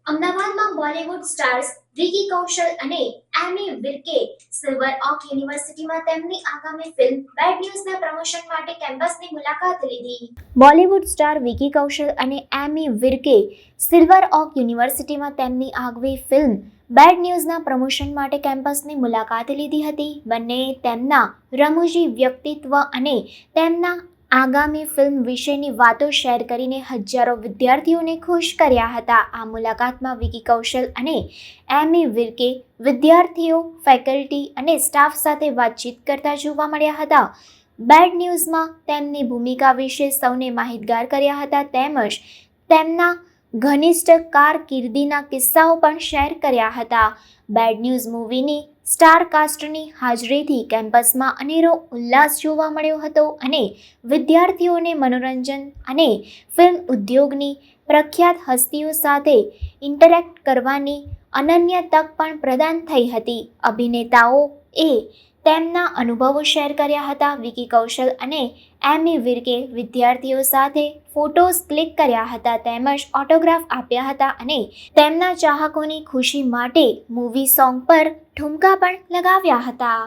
અમદાવાદમાં બોલિવૂડ સ્ટાર્સ વિકી કૌશલ અને એમી વિર્કે silver okay યુનિવર્સિટીમાં તેમની આગામી ફિલ્મ બેડ ન્યૂઝના પ્રમોશન માટે કેમ્પસની મુલાકાત લીધી. બોલિવૂડ સ્ટાર વિકી કૌશલ અને એમી વિર્કે સિલ્વર ઓક યુનિવર્સિટીમાં તેમની આગવી ફિલ્મ બેડ ન્યૂઝના પ્રમોશન માટે કેમ્પસની મુલાકાત લીધી હતી. બંને તેમના રમૂજી વ્યક્તિત્વ અને તેમના આગામી ફિલ્મ વિશેની વાતો શેર કરીને હજારો વિદ્યાર્થીઓને ખુશ કર્યા હતા. આ મુલાકાતમાં વિકી કૌશલ અને એમી વિર્કે વિદ્યાર્થીઓ, ફેકલ્ટી અને સ્ટાફ સાથે વાતચીત કરતા જોવા મળ્યા હતા. બેડ ન્યૂઝમાં તેમની ભૂમિકા વિશે સૌને માહિતગાર કર્યા હતા તેમજ તેમના ઘનિષ્ઠ કારકિર્દીના કિસ્સાઓ પણ શેર કર્યા હતા. બેડ ન્યૂઝ મૂવીની સ્ટાર કાસ્ટની હાજરીથી કેમ્પસમાં અનેરો ઉલ્લાસ જોવા મળ્યો હતો અને વિદ્યાર્થીઓને મનોરંજન અને ફિલ્મ ઉદ્યોગની પ્રખ્યાત હસ્તીઓ સાથે ઇન્ટરેક્ટ કરવાની અનન્ય તક પણ પ્રદાન થઈ હતી. અભિનેતાઓએ તેમના અનુભવો શેર કર્યા હતા. વિકી કૌશલ અને એમી વિર્કે વિદ્યાર્થીઓ સાથે ફોટોઝ ક્લિક કર્યા હતા તેમજ ઓટોગ્રાફ આપ્યા હતા અને તેમના ચાહકોની ખુશી માટે મૂવી સોંગ પર ઠુમકા પણ લગાવ્યા હતા.